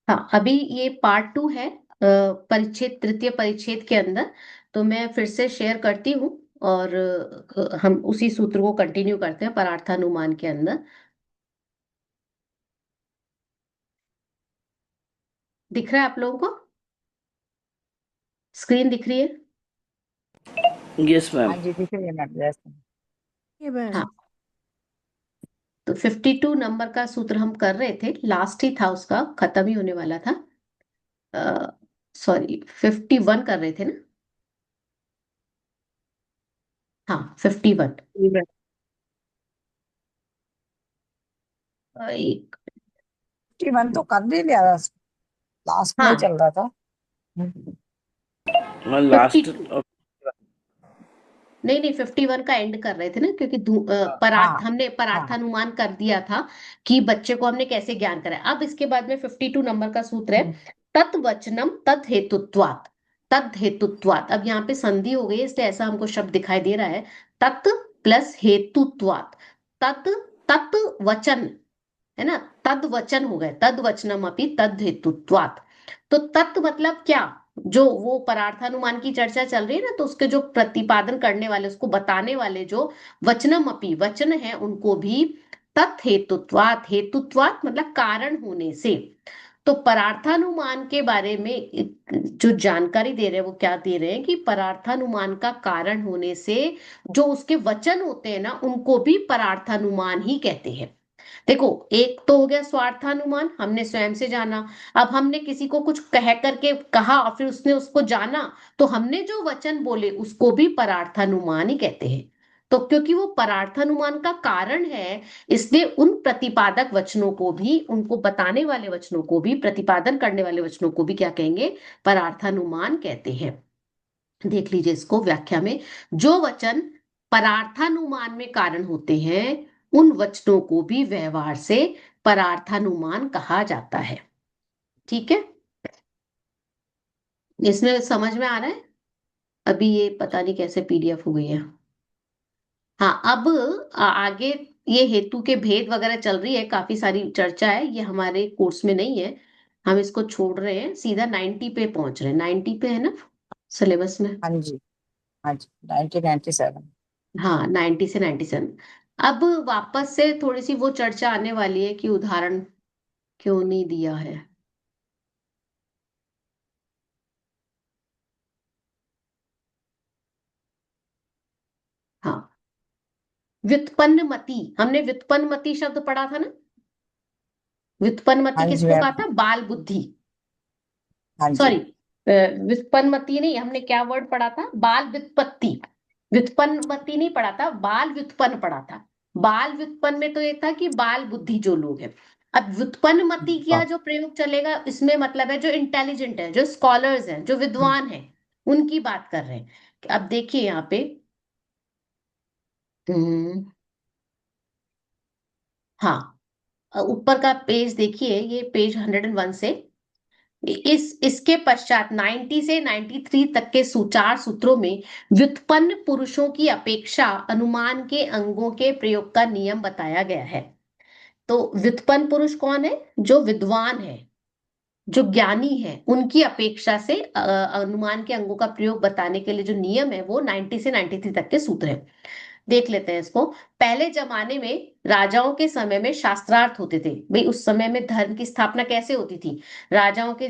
हाँ, अभी ये पार्ट 2 है परिच्छेद, तृतीय परिच्छेद के अंदर। तो मैं फिर से शेयर करती हूँ और हम उसी सूत्र को कंटिन्यू करते हैं परार्थानुमान के अंदर। दिख रहा है आप लोगों को? स्क्रीन दिख रही है? Yes ma'am. हाँ जी, दिख रही है मैम, यस। ये मैम। हाँ, तो 52 नंबर का सूत्र हम कर रहे थे, लास्ट ही था, उसका खत्म ही होने वाला था। सॉरी, 51 कर रहे थे ना? हाँ, 51। जी मैम। एक, 51 तो कर भी लिया, लास्ट में ही हाँ, चल रहा था। हम्म। लास्ट। 52। नहीं नहीं, 51 का एंड कर रहे थे ना, क्योंकि हाँ हमने हाँ। परार्थानुमान कर दिया था कि बच्चे को हमने कैसे ज्ञान कराया। अब इसके बाद में 52 नंबर का सूत्र है, हम्म। तत्वचनम तद हेतुत्वात्। तद हेतुत्वात्, अब यहाँ पे संधि हो गई है, इसलिए ऐसा हमको शब्द दिखाई दे रहा है। तत् प्लस हेतुत्वात्। तत्, तत् वचन, है ना? तद वचन हो गए, तद वचनम अपि तद हेतुत्वात्। तो तत्व मतलब क्या? जो वो परार्थानुमान की चर्चा चल रही है ना, तो उसके जो प्रतिपादन करने वाले, उसको बताने वाले जो वचनम अपि वचन है, उनको भी तत् हेतुत्वात्, हेतुत्वात् मतलब कारण होने से। तो परार्थानुमान के बारे में जो जानकारी दे रहे हैं वो क्या दे रहे हैं कि परार्थानुमान का कारण होने से जो उसके वचन होते हैं ना, उनको भी परार्थानुमान ही कहते हैं। देखो, एक तो हो गया स्वार्थानुमान, हमने स्वयं से जाना। अब हमने किसी को कुछ कह करके कहा और फिर उसने उसको जाना, तो हमने जो वचन बोले उसको भी परार्थानुमान ही कहते हैं। तो क्योंकि वो परार्थानुमान का कारण है, इसलिए उन प्रतिपादक वचनों को भी, उनको बताने वाले वचनों को भी, प्रतिपादन करने वाले वचनों को भी क्या कहेंगे? परार्थानुमान कहते हैं। देख लीजिए इसको व्याख्या में, जो वचन परार्थानुमान में कारण होते हैं, उन वचनों को भी व्यवहार से परार्थानुमान कहा जाता है। ठीक है, इसमें समझ में आ रहा है? अभी ये पता नहीं कैसे पीडीएफ हो गई है। हाँ, अब आगे ये हेतु के भेद वगैरह चल रही है, काफी सारी चर्चा है, ये हमारे कोर्स में नहीं है, हम इसको छोड़ रहे हैं, सीधा 90 पे पहुंच रहे हैं। 90 पे है ना सिलेबस में? हाँ जी। हाँ जी, 1997। हाँ, 90 से 97। अब वापस से थोड़ी सी वो चर्चा आने वाली है कि उदाहरण क्यों नहीं दिया है। हाँ, व्युत्पन्नमति, हमने व्युत्पन्नमति शब्द पढ़ा था ना? व्युत्पन्नमति हाँ जी किसको कहा मैम। था? बाल बुद्धि। हाँ सॉरी, जी। व्युत्पन्नमति नहीं, हमने क्या वर्ड पढ़ा था? बाल व्युत्पत्ति। व्युत्पन्नमति नहीं पढ़ा था, बाल व्युत्पन्न पढ़ा था। बाल व्युत्पन्न में तो ये था कि बाल बुद्धि जो लोग हैं। अब व्युत्पन्नमति हाँ। का जो प्रयोग चलेगा, इसमें मतलब है जो इंटेलिजेंट है, जो स्कॉलर्स हैं, जो विद्वान हैं, उनकी बात कर रहे हैं। अब देखिए यहाँ पे, हम्म, हाँ, ऊपर का पेज देखिए, ये पेज 101 से इस इसके पश्चात 90 से 93 तक के सुचार सूत्रों में व्युत्पन्न पुरुषों की अपेक्षा अनुमान के अंगों के प्रयोग का नियम बताया गया है। तो व्युत्पन्न पुरुष कौन है? जो विद्वान है, जो ज्ञानी है, उनकी अपेक्षा से अनुमान के अंगों का प्रयोग बताने के लिए जो नियम है, वो 90 से 93 तक के सूत्र है। देख लेते हैं इसको। पहले जमाने में राजाओं के समय में शास्त्रार्थ होते थे। भाई, उस समय में धर्म की स्थापना कैसे होती थी? राजाओं के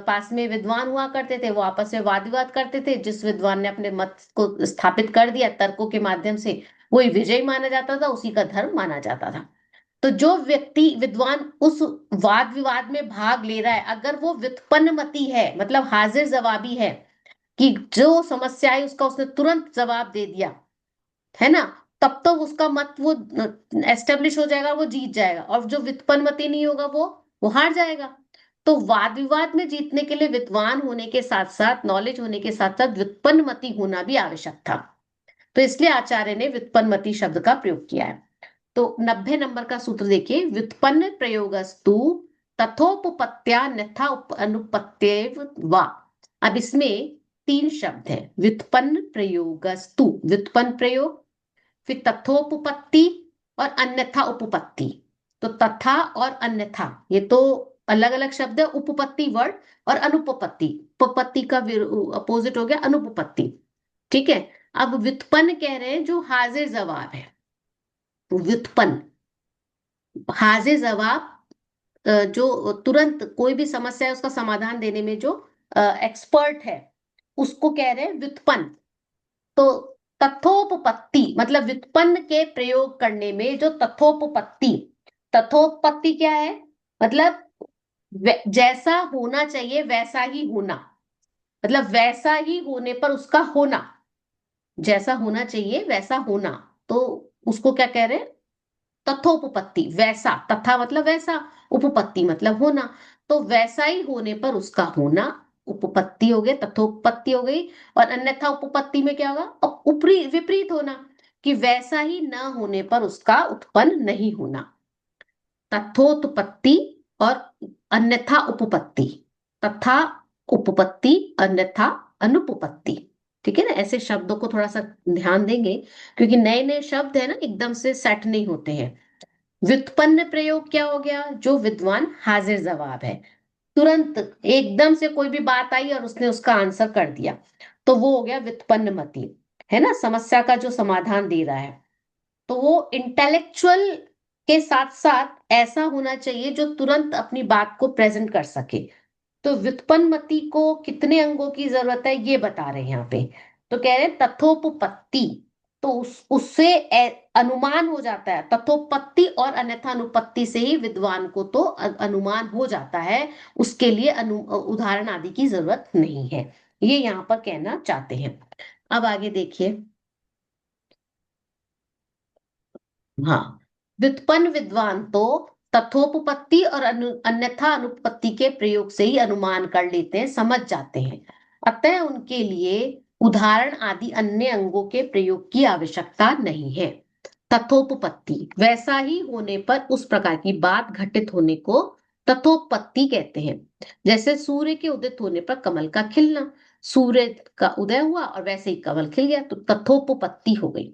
पास में विद्वान हुआ करते थे, वो आपस में वाद विवाद करते थे, जिस विद्वान ने अपने मत को स्थापित कर दिया तर्कों के माध्यम से, वही विजयी माना जाता था, उसी का धर्म माना जाता था। तो जो व्यक्ति विद्वान उस वाद विवाद में भाग ले रहा है, अगर वो व्युत्पन्नमति है, मतलब हाजिर जवाबी है, कि जो समस्या है उसका उसने तुरंत जवाब दे दिया, है ना, तब तो उसका मत वो एस्टेब्लिश हो जाएगा, वो जीत जाएगा। और जो व्युत्पन्नमति नहीं होगा, वो हार जाएगा। तो वाद विवाद में जीतने के लिए विद्वान होने के साथ साथ, नॉलेज होने के साथ साथ व्युत्पन्नमति होना भी आवश्यक था। तो इसलिए आचार्य ने व्युत्पन्नमति शब्द का प्रयोग किया है। तो 90 नंबर का सूत्र देखिए, व्युत्पन्न प्रयोगस्तु तथोपपत्त्या अन्यथा अनुपत्त्येव वा। अब इसमें तीन शब्द है, व्युत्पन्न प्रयोगस्तु, व्युत्पन्न प्रयोग, फिर तथोपपत्ति और अन्यथा उपपत्ति। तो तथा और अन्यथा, ये तो अलग अलग शब्द है, उपपत्ति वर्ड और अनुपपत्ति। उपपत्ति का अपोजिट हो गया अनुपपत्ति। ठीक है। अब व्युत्पन्न कह रहे हैं जो हाजिर जवाब है। व्युत्पन्न, हाजिर जवाब, जो तुरंत कोई भी समस्या है उसका समाधान देने में जो एक्सपर्ट है, उसको कह रहे हैं व्युत्पन्न। तो तथोपपत्ति मतलब व्युत्पन्न के प्रयोग करने में जो तथोपपत्ति, तथोपपत्ति क्या है, मतलब जैसा होना चाहिए वैसा ही होना, मतलब वैसा ही होने पर उसका होना, जैसा होना चाहिए वैसा होना, तो उसको क्या कह रहे हैं, तथोपपत्ति। वैसा, तथा मतलब वैसा, उपपत्ति मतलब होना, तो वैसा ही होने पर उसका होना उपपत्ति हो गया, तथोपपत्ति हो गई। और अन्यथा उपपत्ति में क्या होगा, उपरी विपरीत होना, कि वैसा ही न होने पर उसका उत्पन्न नहीं होना। तथोत्पत्ति और अन्यथा उपपत्ति, तथा उपपत्ति अन्यथा अनुपपत्ति। ठीक है ना, ऐसे शब्दों को थोड़ा सा ध्यान देंगे, क्योंकि नए नए शब्द है ना, एकदम से सेट नहीं होते हैं। व्युत्पन्न प्रयोग क्या हो गया, जो विद्वान हाजिर जवाब है, तुरंत एकदम से कोई भी बात आई और उसने उसका आंसर कर दिया, तो वो हो गया व्युत्पन्न मति, है ना, समस्या का जो समाधान दे रहा है। तो वो इंटेलेक्चुअल के साथ साथ ऐसा होना चाहिए जो तुरंत अपनी बात को प्रेजेंट कर सके। तो व्युत्पन्नमति को कितने अंगों की जरूरत है ये बता रहे हैं यहाँ पे। तो कह रहे हैं तथोपपत्ति, तो उससे अनुमान हो जाता है, तथोपत्ति और अन्यथा अनुपत्ति से ही विद्वान को तो अनुमान हो जाता है, उसके लिए उदाहरण आदि की जरूरत नहीं है, ये यहाँ पर कहना चाहते हैं। अब आगे देखिए। हाँ, व्युत्पन्न विद्वान तो तथोपपत्ति और अन्यथा अनुपपत्ति के प्रयोग से ही अनुमान कर लेते हैं, समझ जाते हैं, अतः उनके लिए उदाहरण आदि अन्य अंगों के प्रयोग की आवश्यकता नहीं है। तथोपपत्ति, वैसा ही होने पर उस प्रकार की बात घटित होने को तथोपपत्ति कहते हैं। जैसे सूर्य के उदित होने पर कमल का खिलना, सूर्य का उदय हुआ और वैसे ही कमल खिल गया, तो तथोपपत्ति हो गई।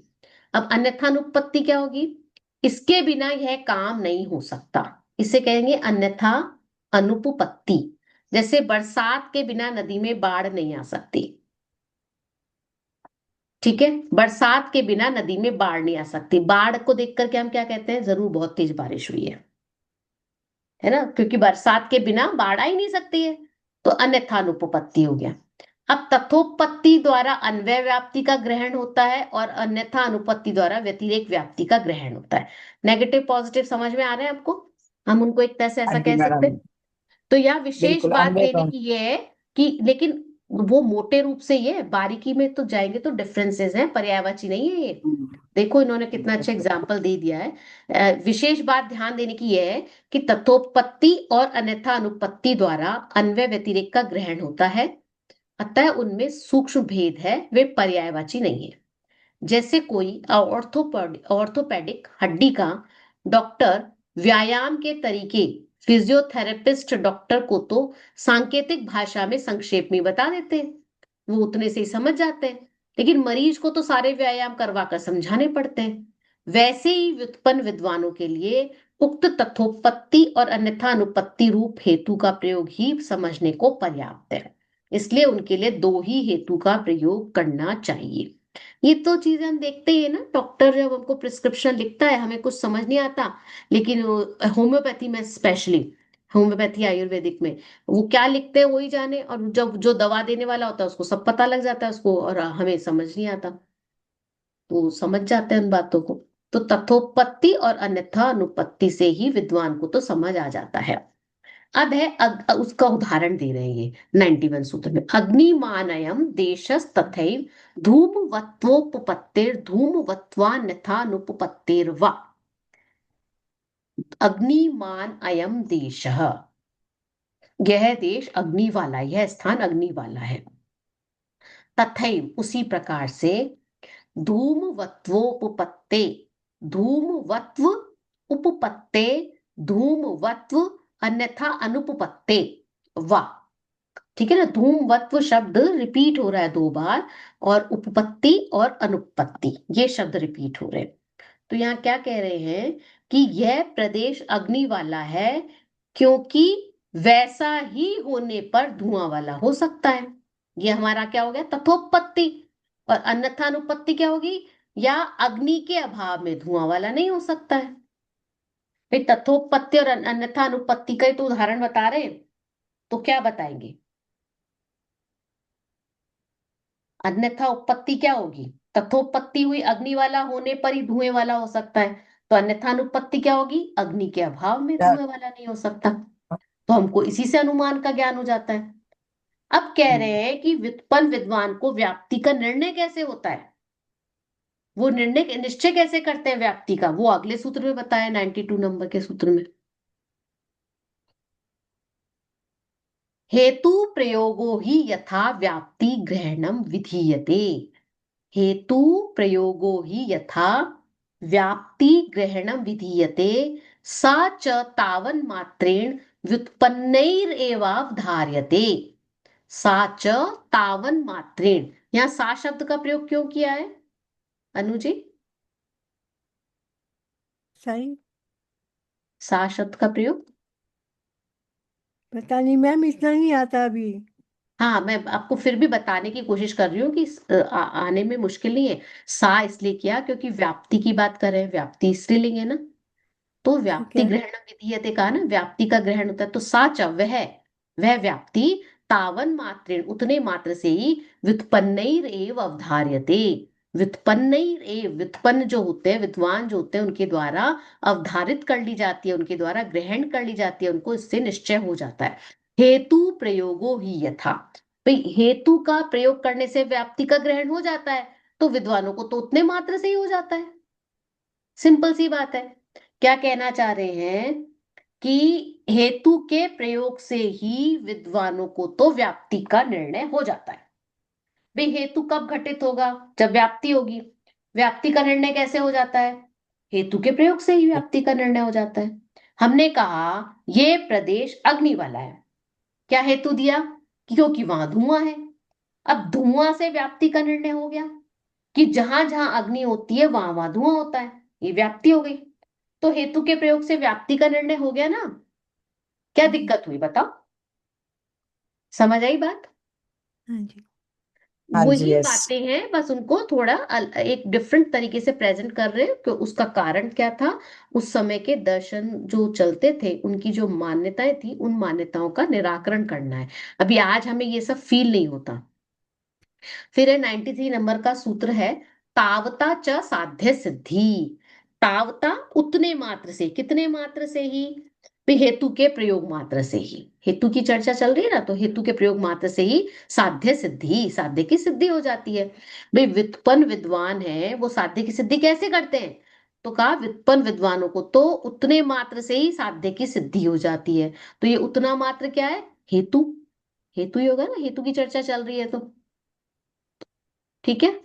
अब अन्यथा अनुपपत्ति क्या होगी, इसके बिना यह काम नहीं हो सकता, इसे कहेंगे अन्यथा अनुपपत्ति। जैसे बरसात के बिना नदी में बाढ़ नहीं आ सकती। ठीक है, बरसात के बिना नदी में बाढ़ नहीं आ सकती। बाढ़ को देख करके हम क्या कहते हैं, जरूर बहुत तेज बारिश हुई है ना, क्योंकि बरसात के बिना बाढ़ आ ही नहीं सकती है। तो अन्यथा अनुपपत्ति हो गया। अब तथोपत्ति द्वारा अन्वय व्याप्ति का ग्रहण होता है और अन्यथा अनुपत्ति द्वारा व्यतिरेक व्याप्ति का ग्रहण होता है। नेगेटिव पॉजिटिव समझ में आ रहे हैं आपको, हम उनको एक तरह से हाँ ऐसा जी कह सकते मैडम। हैं। तो यहाँ विशेष बिल्कुल बात अनवे देने तो। की ये है कि, लेकिन वो मोटे रूप से ये बारीकी में तो जाएंगे तो डिफरेंसेस हैं, पर्यायवाची नहीं है ये। देखो इन्होंने कितना अच्छा एग्जाम्पल दे दिया है। विशेष बात ध्यान देने की यह है कि तथोपत्ति और अन्यथा अनुपत्ति द्वारा अन्वय व्यतिरेक का ग्रहण होता है, अतः उनमें सूक्ष्म भेद है, वे पर्यायवाची नहीं है। जैसे कोई ऑर्थोपेडिक हड्डी का डॉक्टर व्यायाम के तरीके फिजियोथेरेपिस्ट डॉक्टर को तो सांकेतिक भाषा में संक्षेप में बता देते हैं, वो उतने से ही समझ जाते हैं, लेकिन मरीज को तो सारे व्यायाम करवा कर समझाने पड़ते हैं। वैसे ही व्युत्पन्न विद्वानों के लिए उक्त तथोपत्ति और अन्यथा अनुपत्ति रूप हेतु का प्रयोग ही समझने को पर्याप्त है, इसलिए उनके लिए दो ही हेतु का प्रयोग करना चाहिए। ये तो चीजें हम देखते ही है ना, डॉक्टर जब हमको प्रिस्क्रिप्शन लिखता है हमें कुछ समझ नहीं आता, लेकिन होम्योपैथी में स्पेशली, होम्योपैथी आयुर्वेदिक में वो क्या लिखते हैं वही जाने, और जब जो दवा देने वाला होता है उसको सब पता लग जाता है उसको, और हमें समझ नहीं आता, तो समझ जाते हैं उन बातों को। तो तथोपत्ति और अन्यथा अनुपत्ति से ही विद्वान को तो समझ आ जाता है। अब है उसका उदाहरण दे रहे हैं ये 91 सूत्र में, अग्निमानयम देशस तथैव धूमवत्वोपपत्तिर धूमवत्वान्यथानुपपत्तिर्वा। अग्निमान अयम देशः, यह देश अग्नि वाला, यह स्थान अग्नि वाला है। तथैव उसी प्रकार से, धूमवत्वोपपत्ते, धूमवत्व उपपत्ते, धूमवत्व अन्यथा अनुपपत्ते वा। ठीक है ना, धूमवत्व शब्द रिपीट हो रहा है दो बार, और उपपत्ति और अनुपपत्ति ये शब्द रिपीट हो रहे हैं। तो यहाँ क्या कह रहे हैं कि यह प्रदेश अग्नि वाला है, क्योंकि वैसा ही होने पर धुआं वाला हो सकता है। ये हमारा क्या हो गया, तथोपपत्ति। और अन्यथा अनुपपत्ति क्या होगी, या अग्नि के अभाव में धुआं वाला नहीं हो सकता है। भाई तथोपपत्ति और अन्यथा अनुपपत्ति का ही तो उदाहरण बता रहे हैं, तो क्या बताएंगे। अन्यथा उपपत्ति क्या होगी, तथोपत्ति हुई अग्नि वाला होने पर ही धुएं वाला हो सकता है, तो अन्यथा अनुपत्ति क्या होगी, अग्नि के अभाव में यार, धुएं वाला नहीं हो सकता। तो हमको इसी से अनुमान का ज्ञान हो जाता है। अब कह रहे हैं कि व्युत्पन्न विद्वान को व्याप्ति का निर्णय कैसे होता है, वो निर्णय निश्चय कैसे करते हैं व्याप्ति का, वो अगले सूत्र में बताया, 92 नंबर के सूत्र में। हेतु प्रयोगो ही यथा व्याप्ति ग्रहणम विधीयते। हेतु प्रयोगो ही यथा व्याप्ति ग्रहणम विधीयते, सा च तावन मात्रेण व्युत्पन्नैरेवावधार्यते। सा च तावन मात्रेण, यहां सा शब्द का प्रयोग क्यों किया है अनुजी, सही। सा शब्द का प्रयोग। पता नहीं मैम, इतना नहीं आता अभी। हाँ, मैं आपको फिर भी बताने की कोशिश कर रही हूँ कि आने में मुश्किल नहीं है। सा इसलिए किया क्योंकि व्याप्ति की बात कर रहे हैं, व्याप्ति स्त्रीलिंग है ना, तो ठीक व्याप्ति है। ग्रहण विधीयते कहा ना, व्याप्ति का ग्रहण होता है, तो साच वह व्याप्ति तावन मात्रेण उतने मात्र से ही व्युत्पन्नैरेव अवधार्यते। व्युत्पन्न जो होते हैं, विद्वान जो होते हैं, उनके द्वारा अवधारित कर ली जाती है, उनके द्वारा ग्रहण कर ली जाती है, उनको इससे निश्चय हो जाता है। हेतु प्रयोगो ही यथा, भाई हेतु का प्रयोग करने से व्याप्ति का ग्रहण हो जाता है, तो विद्वानों को तो उतने मात्र से ही हो जाता है। सिंपल सी बात है। क्या कहना चाह रहे हैं कि हेतु के प्रयोग से ही विद्वानों को तो व्याप्ति का निर्णय हो जाता है। भाई हेतु कब घटित होगा, जब व्याप्ति होगी। व्याप्ति का निर्णय कैसे हो जाता है, हेतु के प्रयोग से ही व्याप्ति का निर्णय हो जाता है। हमने कहा ये प्रदेश अग्नि वाला है, क्या हेतु दिया, क्योंकि वहां धुआं है। अब धुआं से व्याप्ति का निर्णय हो गया कि जहां जहां अग्नि होती है वहां वहां धुआं होता है, ये व्याप्ति हो गई। तो हेतु के प्रयोग से व्याप्ति का निर्णय हो गया ना। क्या दिक्कत हुई बताओ, समझ आई बात। हाँ जी। हाँ जी, वही यस। बातें हैं, बस उनको थोड़ा एक डिफरेंट तरीके से प्रेजेंट कर रहे हैं कि उसका कारण क्या था। उस समय के दर्शन जो चलते थे, उनकी जो मान्यताएं थी, उन मान्यताओं का निराकरण करना है। अभी आज हमें ये सब फील नहीं होता। फिर है 93 नंबर का सूत्र है, तावता च साध्य सिद्धि। तावता उतने मात्र से, कितने मात्र से ही, भी हेतु के प्रयोग मात्र से ही। हेतु की चर्चा चल रही है ना, तो हेतु के प्रयोग मात्र से ही साध्य सिद्धि, साध्य की सिद्धि हो जाती है। भाई व्युत्पन्न विद्वान है, वो साध्य की सिद्धि कैसे करते हैं, तो कहा व्युत्पन्न विद्वानों को तो उतने मात्र से ही साध्य की सिद्धि हो जाती है। तो ये उतना मात्र क्या है, हेतु। हेतु ही होगा ना, हेतु की चर्चा चल रही है तो। ठीक है,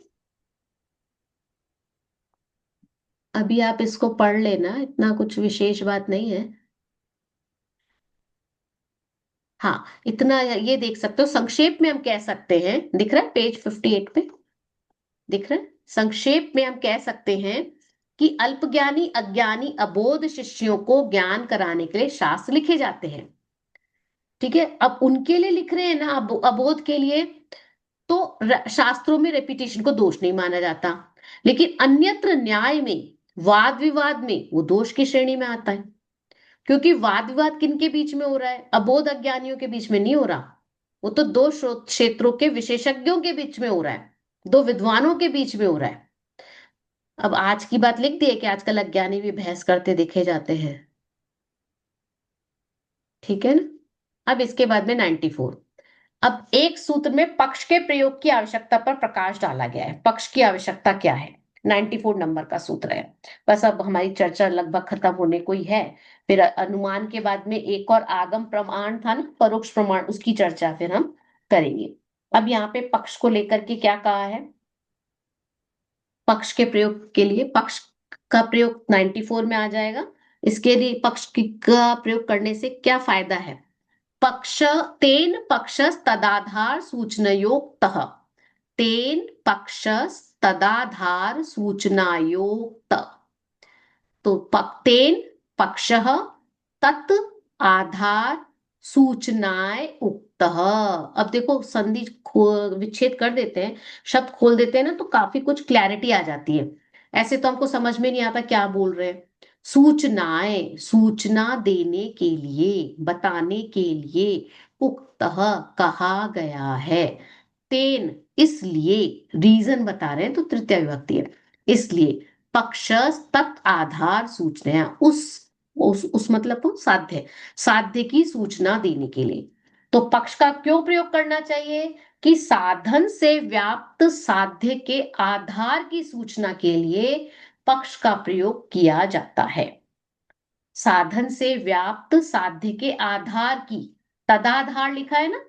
अभी आप इसको पढ़ लेना, इतना कुछ विशेष बात नहीं है। हाँ, इतना ये देख सकते हो, संक्षेप में हम कह सकते हैं, दिख रहा है पेज 58 पे, दिख रहा है। संक्षेप में हम कह सकते हैं कि अल्पज्ञानी अज्ञानी अबोध शिष्यों को ज्ञान कराने के लिए शास्त्र लिखे जाते हैं। ठीक है, अब उनके लिए लिख रहे हैं ना, अबोध के लिए, तो शास्त्रों में रेपिटेशन को दोष नहीं माना जाता, लेकिन अन्यत्र न्याय में, वाद विवाद में वो दोष की श्रेणी में आता है। क्योंकि वाद विवाद किनके बीच में हो रहा है, अबोध अज्ञानियों के बीच में नहीं हो रहा, वो तो दो क्षेत्रों के विशेषज्ञों के बीच में हो रहा है, दो विद्वानों के बीच में हो रहा है। अब आज की बात लिख दी है कि आजकल अज्ञानी भी बहस करते देखे जाते हैं। ठीक है ना। अब इसके बाद में 94, अब एक सूत्र में पक्ष के प्रयोग की आवश्यकता पर प्रकाश डाला गया है। पक्ष की आवश्यकता क्या है, 94 नंबर का सूत्र है। बस अब हमारी चर्चा लगभग खत्म होने को ही है। फिर अनुमान के बाद में एक और आगम प्रमाण था ना, परोक्ष प्रमाण, उसकी चर्चा फिर हम करेंगे। अब यहाँ पे पक्ष को लेकर के क्या कहा है, पक्ष के प्रयोग के लिए पक्ष का प्रयोग 94 में आ जाएगा। इसके लिए पक्ष का प्रयोग करने से क्या फायदा है, पक्ष तेन पक्षस्तदाधार सूचनयोक्तः, तेन पक्षस्तदाधार सूचनायोक्त। तो तेन पक्षः, तत् आधार सूचनाएं उक्तः। अब देखो संधि विच्छेद कर देते हैं, शब्द खोल देते हैं ना, तो काफी कुछ क्लैरिटी आ जाती है। ऐसे तो हमको समझ में नहीं आता क्या बोल रहे हैं। सूचनाएं, सूचना देने के लिए, बताने के लिए, उक्तः कहा गया है, तेन इसलिए, रीजन बता रहे हैं तो तृतीय विभक्ति है, इसलिए, पक्ष तत् आधार सूचना, उस मतलब को साध्य, साध्य की सूचना देने के लिए। तो पक्ष का क्यों प्रयोग करना चाहिए? कि साधन से व्याप्त साध्य के आधार की सूचना के लिए पक्ष का प्रयोग किया जाता है। साधन से व्याप्त साध्य के आधार की, तदाधार लिखा है ना,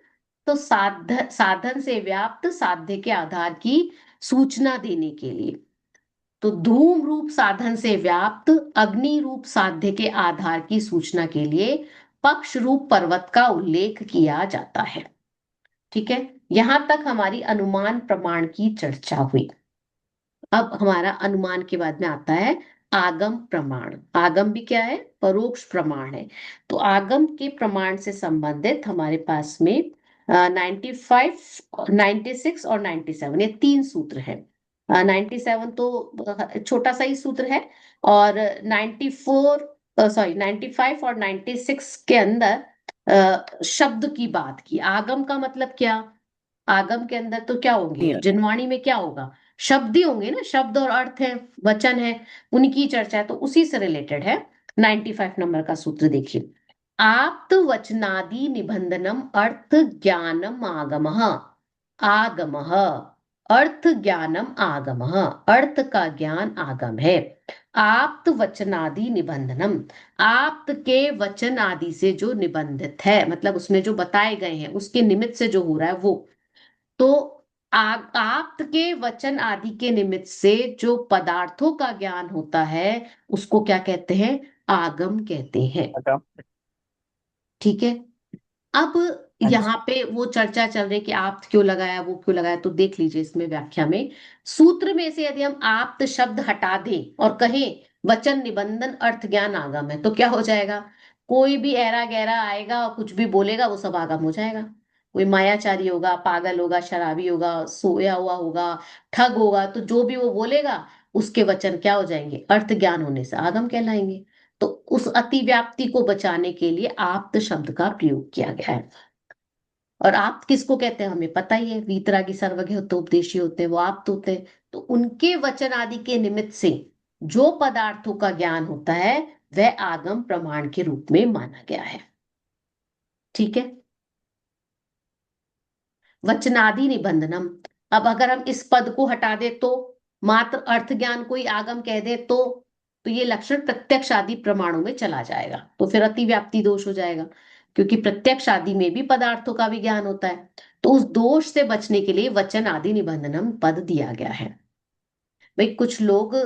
तो साधन से व्याप्त साध्य के आधार की सूचना देने के लिए। तो धूम रूप साधन से व्याप्त अग्नि रूप साध्य के आधार की सूचना के लिए पक्ष रूप पर्वत का उल्लेख किया जाता है। ठीक है, यहां तक हमारी अनुमान प्रमाण की चर्चा हुई। अब हमारा अनुमान के बाद में आता है आगम प्रमाण। आगम भी क्या है? परोक्ष प्रमाण है। तो आगम के प्रमाण से संबंधित हमारे पास में 95, 96 और 97 ये 3 सूत्र हैं। 97 तो छोटा सा ही सूत्र है, और 95 और 96 के अंदर शब्द की बात की। आगम का मतलब क्या? आगम के अंदर तो क्या होंगे, नहीं जनवाणी में क्या होगा? शब्द ही होंगे ना, शब्द और अर्थ है, वचन है, उनकी चर्चा है, तो उसी से रिलेटेड है। 95 नंबर का सूत्र देखिए। आप्त वचनादि निबंधनम अर्थ ज्ञानम आगमः। आगमः, अर्थ ज्ञानम आगमः, अर्थ का ज्ञान आगम है। आप्त वचनादि निबंधनम, आप्त के वचन आदि से जो निबंधित है, मतलब उसमें जो बताए गए हैं उसके निमित्त से जो हो रहा है वो। तो आप्त के वचन आदि के निमित्त से जो पदार्थों का ज्ञान होता है उसको क्या कहते हैं? आगम कहते हैं। अच्छा। ठीक है। अब हाँ यहाँ जी। पे वो चर्चा चल रही कि आप्त क्यों लगाया, वो क्यों लगाया, तो देख लीजिए इसमें व्याख्या में। सूत्र में से यदि हम आप्त शब्द हटा दें और कहें वचन निबंधन अर्थ ज्ञान आगम है, तो क्या हो जाएगा? कोई भी ऐरा गैरा आएगा और कुछ भी बोलेगा वो सब आगम हो जाएगा। कोई मायाचारी होगा, पागल होगा, शराबी होगा, सोया हुआ होगा, ठग होगा, तो जो भी वो बोलेगा उसके वचन क्या हो जाएंगे? अर्थ ज्ञान होने से आगम कहलाएंगे। तो उस अतिव्याप्ति को बचाने के लिए आप्त शब्द का प्रयोग किया गया है। और आप्त किसको कहते हैं हमें पता ही है, वीतरागी सर्वज्ञ उपदेशी होते हैं वो आप्त होते हैं। तो उनके वचन आदि के निमित्त से जो पदार्थों का ज्ञान होता है वह आगम प्रमाण के रूप में माना गया है। ठीक है। वचनादि निबंधनम, अब अगर हम इस पद को हटा दे तो, मात्र अर्थ ज्ञान को ही आगम कह दे तो ये लक्षण प्रत्यक्ष आदि प्रमाणों में चला जाएगा, तो फिर अतिव्याप्ति दोष हो जाएगा। क्योंकि प्रत्यक्ष आदि में भी पदार्थों का भी ज्ञान होता है, तो उस दोष से बचने के लिए वचन आदि निबंधनम पद दिया गया है। भाई कुछ लोग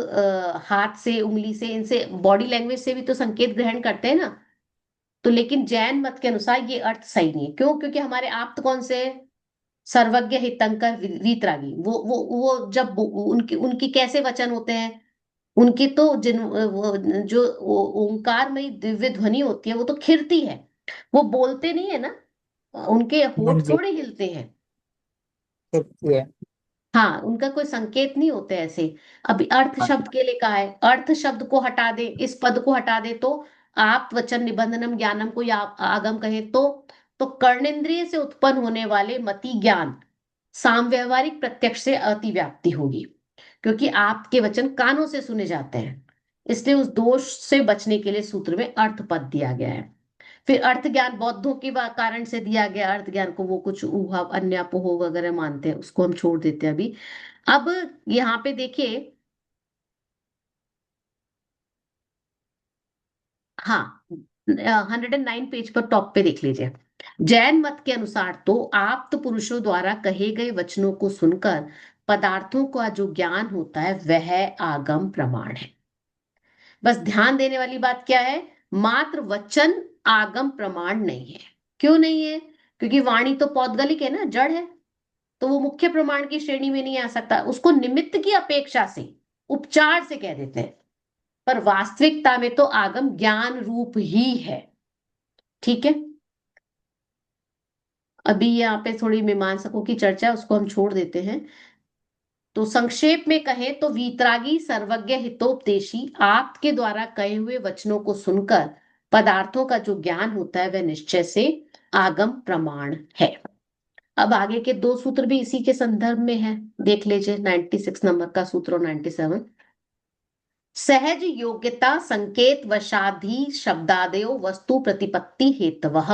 हाथ से, उंगली से, इनसे बॉडी लैंग्वेज से भी तो संकेत ग्रहण करते हैं ना। तो लेकिन जैन मत के अनुसार ये अर्थ सही नहीं है। क्यों? क्योंकि हमारे आप्त कौन से? सर्वज्ञ हितंकर वीतरागी। वो जब उनकी उनकी कैसे वचन होते हैं? उनकी तो जो ओंकारमयी दिव्य ध्वनि होती है वो तो खिरती है, वो बोलते नहीं है ना, उनके हाँ होठ जी। थोड़े हिलते हैं। ठीक है। हाँ, उनका कोई संकेत नहीं होते ऐसे। अभी अर्थ हाँ। शब्द के लिए कहा है, अर्थ शब्द को हटा दे, इस पद को हटा दे तो आप वचन निबंधनम ज्ञानम को या आगम कहे तो कर्णेंद्रिय से उत्पन्न होने वाले मति ज्ञान साम व्यवहारिक प्रत्यक्ष से अतिव्याप्ति होगी। क्योंकि आपके वचन कानों से सुने जाते हैं, इसलिए उस दोष से बचने के लिए सूत्र में अर्थ पद दिया गया है। फिर अर्थ ज्ञान बौद्धों के कारण से दिया गया। अर्थ ज्ञान को वो कुछ ऊहा अन्य अपोह वगैरह मानते हैं, उसको हम छोड़ देते हैं अभी। अब यहाँ पे देखिए, हाँ, 109 पेज पर टॉप पे देख लीजिए। जैन मत के अनुसार तो आप्त पुरुषों द्वारा कहे गए वचनों को सुनकर पदार्थों का जो ज्ञान होता है वह आगम प्रमाण है। बस ध्यान देने वाली बात क्या है? मात्र वचन आगम प्रमाण नहीं है। क्यों नहीं है? क्योंकि वाणी तो पौद्गलिक है ना, जड़ है, तो वो मुख्य प्रमाण की श्रेणी में नहीं आ सकता। उसको निमित्त की अपेक्षा से, उपचार से कह देते हैं, पर वास्तविकता में तो आगम ज्ञान रूप ही है। ठीक है। अभी यहाँ पे थोड़ी मीमांसकों की चर्चा है, उसको हम छोड़ देते हैं। तो संक्षेप में कहें तो वीतरागी सर्वज्ञ हितोपदेशी आपके द्वारा कहे हुए वचनों को सुनकर पदार्थों का जो ज्ञान होता है वह निश्चय से आगम प्रमाण है। अब आगे के दो सूत्र भी इसी के संदर्भ में है, देख लीजिए 96 नंबर का सूत्र और 97। सहज योग्यता संकेत वशाधि शब्दादयो वस्तु प्रतिपत्ति हेतवः।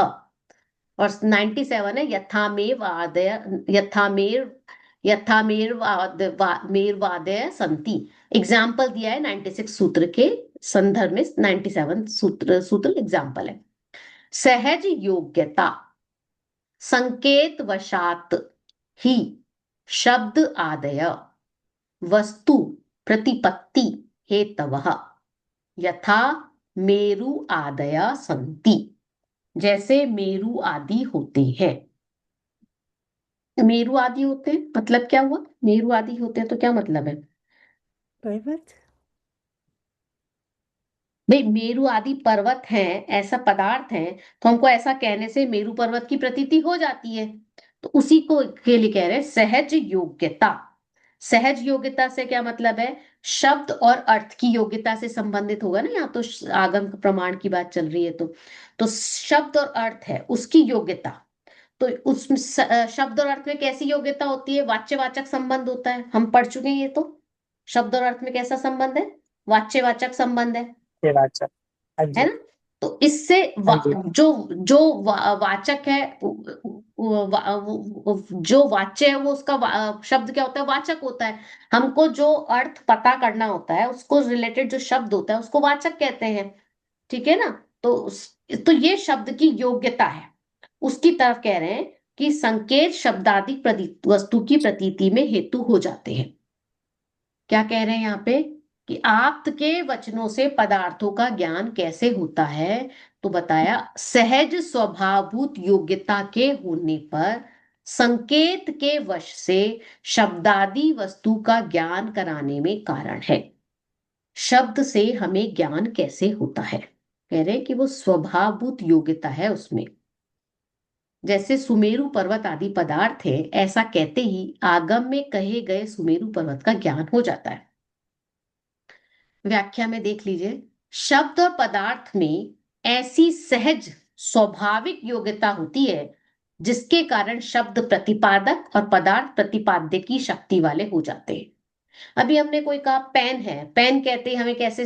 और 97 है यथामेव आदय यथामेव मेरवादय संति। एग्जाम्पल दिया है 96 सूत्र के संदर्भ में, 97 सूत्र एग्जाम्पल है। सहज योग्यता संकेत वशात ही शब्द आदय वस्तु प्रतिपत्ति हेतवः यथा मेरु आदय संति। जैसे मेरु आदि होते हैं। मेरु आदि होते हैं मतलब क्या हुआ? मेरु आदि होते हैं तो क्या मतलब है पर्वत। भाई? मेरु आदि पर्वत हैं, ऐसा पदार्थ है, तो हमको ऐसा कहने से मेरु पर्वत की प्रतीति हो जाती है। तो उसी को के लिए कह रहे हैं सहज योग्यता। सहज योग्यता से क्या मतलब है? शब्द और अर्थ की योग्यता से संबंधित होगा ना, यहाँ तो आगम प्रमाण की बात चल रही है। तो शब्द और अर्थ है उसकी योग्यता। तो उस शब्द और अर्थ में कैसी योग्यता होती है? वाच्यवाचक संबंध होता है, हम पढ़ चुके हैं ये तो। शब्द और अर्थ में कैसा संबंध है? वाच्यवाचक संबंध है वाचक। हाँ है जी। ना? तो इससे हाँ जी। जो वाचक है, जो वाच्य है वो उसका शब्द क्या होता है? वाचक होता है। हमको जो अर्थ पता करना होता है उसको रिलेटेड जो शब्द होता है उसको वाचक कहते हैं। ठीक है ना? तो ये शब्द की योग्यता है, उसकी तरफ कह रहे हैं कि संकेत शब्दादि वस्तु की प्रतीति में हेतु हो जाते हैं। क्या कह रहे हैं यहाँ पे? कि आपके वचनों से पदार्थों का ज्ञान कैसे होता है? तो बताया सहज स्वभावभूत योग्यता के होने पर संकेत के वश से शब्दादि वस्तु का ज्ञान कराने में कारण है। शब्द से हमें ज्ञान कैसे होता है? कह रहे हैं कि वो स्वभावभूत योग्यता है उसमें। जैसे सुमेरु पर्वत आदि पदार्थ है, ऐसा कहते ही आगम में कहे गए सुमेरु पर्वत का ज्ञान हो जाता है। व्याख्या में देख लीजिए, शब्द और पदार्थ में ऐसी सहज स्वाभाविक योग्यता होती है जिसके कारण शब्द प्रतिपादक और पदार्थ प्रतिपाद्य की शक्ति वाले हो जाते हैं। अभी हमने कोई कहा पेन है, पेन कहते ही हमें कैसे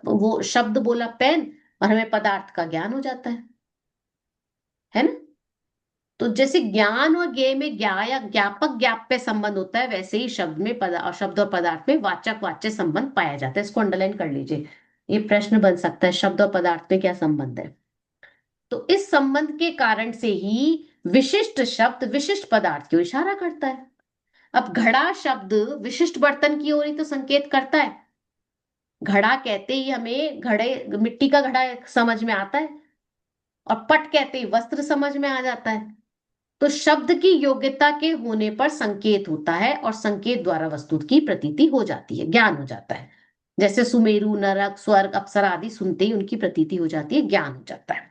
वो शब्द बोला पेन, और हमें पदार्थ का ज्ञान हो जाता है ना? तो जैसे ज्ञान और ज्ञेय में ज्ञा या ज्ञापक ज्ञाप्य संबंध होता है, वैसे ही शब्द में शब्द और पदार्थ में वाचक वाच्य संबंध पाया जाता है। इसको अंडरलाइन कर लीजिए, ये प्रश्न बन सकता है, शब्द और पदार्थ में क्या संबंध है। तो इस संबंध के कारण से ही विशिष्ट शब्द विशिष्ट पदार्थ की ओर इशारा करता है। अब घड़ा शब्द विशिष्ट बर्तन की ओर ही तो संकेत करता है। घड़ा कहते ही हमें घड़े, मिट्टी का घड़ा समझ में आता है, और पट कहते ही वस्त्र समझ में आ जाता है। तो शब्द की योग्यता के होने पर संकेत होता है, और संकेत द्वारा वस्तु की प्रतीति हो जाती है, ज्ञान हो जाता है। जैसे सुमेरु, नरक, स्वर्ग, अप्सरा आदि सुनते ही उनकी प्रतीति हो जाती है, ज्ञान हो जाता है।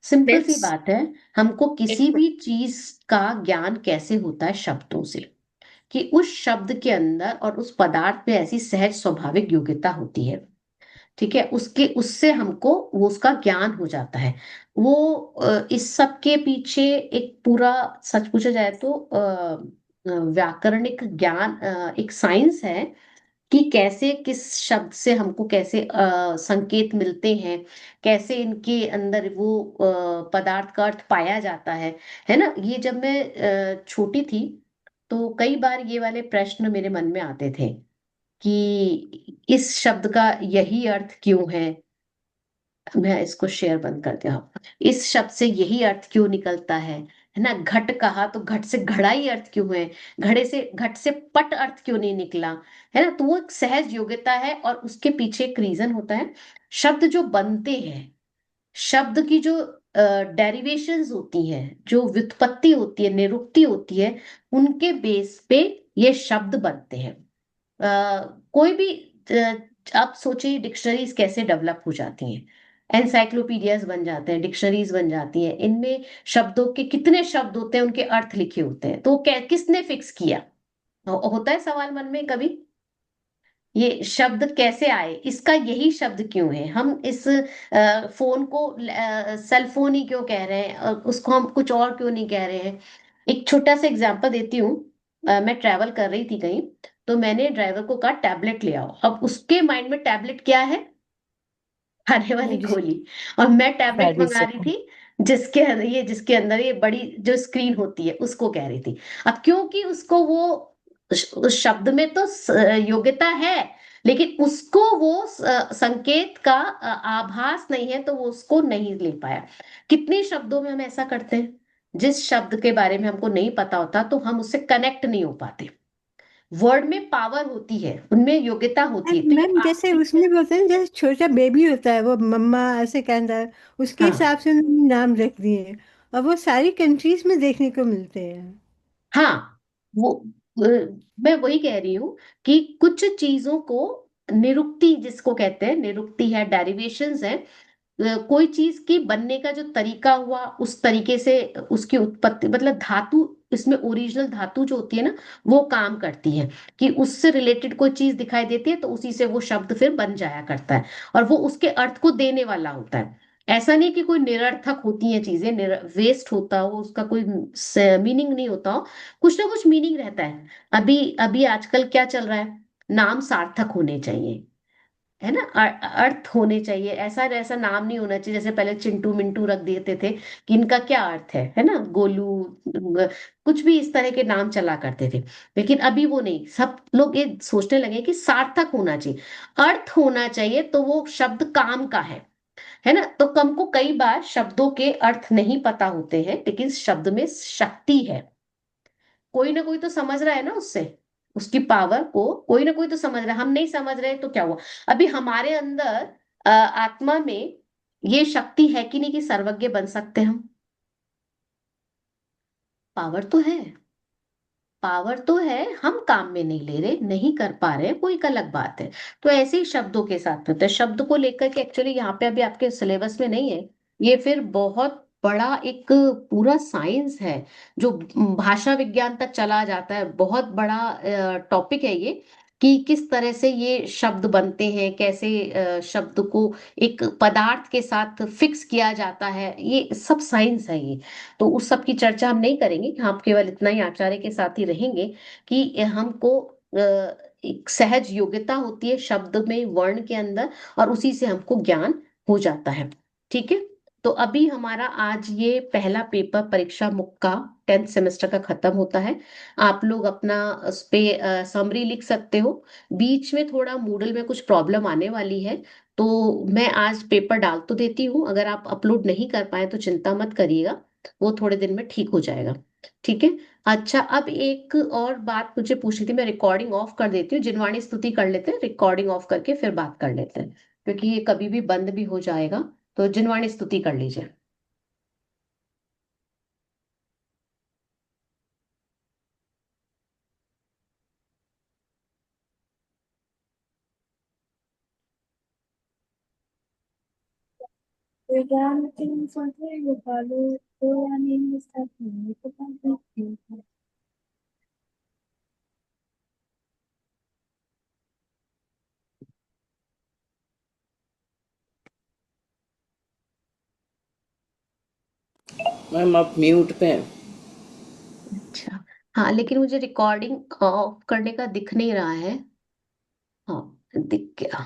सिंपल सी बात है, हमको किसी भी चीज का ज्ञान कैसे होता है? शब्दों से, कि उस शब्द के अंदर और उस पदार्थ में ऐसी सहज स्वाभाविक योग्यता होती है। ठीक है, उससे हमको वो उसका ज्ञान हो जाता है। वो इस सब के पीछे एक पूरा, सच पूछा जाए तो व्याकरणिक ज्ञान, एक साइंस है कि कैसे किस शब्द से हमको कैसे संकेत मिलते हैं, कैसे इनके अंदर वो पदार्थ का अर्थ पाया जाता है ना? ये जब मैं छोटी थी तो कई बार ये वाले प्रश्न मेरे मन में आते थे कि इस शब्द का यही अर्थ क्यों है। मैं इसको शेयर बंद कर दिया। इस शब्द से यही अर्थ क्यों निकलता है ना? घट कहा तो घट से घड़ा ही अर्थ क्यों है? घड़े से घट से पट अर्थ क्यों नहीं निकला? है ना? तो वो एक सहज योग्यता है, और उसके पीछे एक रीजन होता है। शब्द जो बनते हैं, शब्द की जो डेरिवेशंस होती हैं, जो व्युत्पत्ति होती है, निरुक्ति होती है, उनके बेस पे ये शब्द बनते हैं। कोई भी आप सोचिए डिक्शनरीज कैसे डेवलप हो जाती हैं। एनसाइक्लोपीडियाज बन जाते हैं, डिक्शनरीज बन जाती हैं, इनमें शब्दों के कितने शब्द होते हैं, उनके अर्थ लिखे होते हैं, तो किसने फिक्स किया? होता है सवाल मन में कभी, ये शब्द कैसे आए, इसका यही शब्द क्यों है, हम इस फोन को सेल फोन ही क्यों कह रहे हैं, उसको हम कुछ और क्यों नहीं कह रहे हैं? एक छोटा सा एग्जांपल देती हूँ। मैं ट्रैवल कर रही थी कहीं, तो मैंने ड्राइवर को कहा टैबलेट ले आओ। अब उसके माइंड में टैबलेट क्या है? खाने वाली मेडिसिन। गोली। और मैं टैबलेट मंगा रही मेडिसिन। थी जिसके अंदर ये बड़ी जो स्क्रीन होती है उसको कह रही थी। अब क्योंकि उसको वो उस शब्द में तो योग्यता है, लेकिन उसको वो संकेत का आभास नहीं है, तो वो उसको नहीं ले पाया। कितने शब्दों में हम ऐसा करते हैं, जिस शब्द के बारे में हमको नहीं पता होता तो हम उससे कनेक्ट नहीं हो पाते। वर्ड में पावर होती है, उनमें योग्यता होती है, तो ये मैम जैसे उसमें बोलते हैं, जैसे छोटा बेबी होता है वो मम्मा ऐसे कहता है, उसके हाँ हिसाब से उन्होंने नाम रख दिए, और वो सारी कंट्रीज में देखने को मिलते हैं। हाँ, वो मैं वही कह रही हूँ कि कुछ चीजों को निरुक्ति जिसको कहते हैं, निरुक्ति है, डेरिवेशंस है। कोई चीज की बनने का जो तरीका हुआ, उस तरीके से उसकी उत्पत्ति, मतलब धातु, इसमें ओरिजिनल धातु जो होती है ना, वो काम करती है कि उससे रिलेटेड कोई चीज दिखाई देती है तो उसी से वो शब्द फिर बन जाया करता है, और वो उसके अर्थ को देने वाला होता है। ऐसा नहीं कि कोई निरर्थक होती हैं चीजें, वेस्ट होता हो, उसका कोई मीनिंग नहीं होता हो, कुछ ना कुछ मीनिंग रहता है। अभी अभी आजकल क्या चल रहा है, नाम सार्थक होने चाहिए, है ना, अर्थ होने चाहिए, ऐसा ऐसा नाम नहीं होना चाहिए जैसे पहले चिंटू मिंटू रख देते थे कि इनका क्या अर्थ है ना, गोलू, कुछ भी इस तरह के नाम चला करते थे। लेकिन अभी वो नहीं, सब लोग ये सोचने लगे कि सार्थक होना चाहिए, अर्थ होना चाहिए, तो वो शब्द काम का है ना। तो कम को कई बार शब्दों के अर्थ नहीं पता होते हैं, लेकिन शब्द में शक्ति है, कोई ना कोई तो समझ रहा है ना उससे, उसकी पावर को कोई ना कोई तो समझ रहा है, हम नहीं समझ रहे तो क्या हुआ? अभी हमारे अंदर आत्मा में ये शक्ति है कि नहीं कि सर्वज्ञ बन सकते हम? पावर तो है, पावर तो है, हम काम में नहीं ले रहे, नहीं कर पा रहे, कोई एक अलग बात है। तो ऐसे ही शब्दों के साथ में, तो शब्द को लेकर के एक्चुअली यहाँ पे अभी आपके सिलेबस में नहीं है, ये फिर बहुत बड़ा एक पूरा साइंस है जो भाषा विज्ञान तक चला जाता है, बहुत बड़ा टॉपिक है ये, कि किस तरह से ये शब्द बनते हैं, कैसे शब्द को एक पदार्थ के साथ फिक्स किया जाता है, ये सब साइंस है ये। तो उस सब की चर्चा हम नहीं करेंगे, हम केवल इतना ही आचार्य के साथ ही रहेंगे कि हमको एक सहज योग्यता होती है शब्द में, वर्ण के अंदर, और उसी से हमको ज्ञान हो जाता है। ठीक है, तो अभी हमारा आज ये पहला पेपर परीक्षा मुक्त का 10th सेमेस्टर का खत्म होता है। आप लोग अपना उस पे समरी लिख सकते हो। बीच में थोड़ा मूडल में कुछ प्रॉब्लम आने वाली है, तो मैं आज पेपर डाल तो देती हूँ, अगर आप अपलोड नहीं कर पाए तो चिंता मत करिएगा, वो थोड़े दिन में ठीक हो जाएगा। ठीक है। अच्छा, अब एक और बात मुझे पूछनी थी, मैं रिकॉर्डिंग ऑफ कर देती हूँ, जिनवाणी स्तुति कर लेते हैं, रिकॉर्डिंग ऑफ करके फिर बात कर लेते हैं, क्योंकि ये कभी भी बंद भी हो जाएगा। तो जिनवाणी स्तुति कर लीजिए। मैम आप म्यूट पे हैं। अच्छा, हाँ, लेकिन मुझे रिकॉर्डिंग ऑफ करने का दिख नहीं रहा है। हाँ, दिख गया।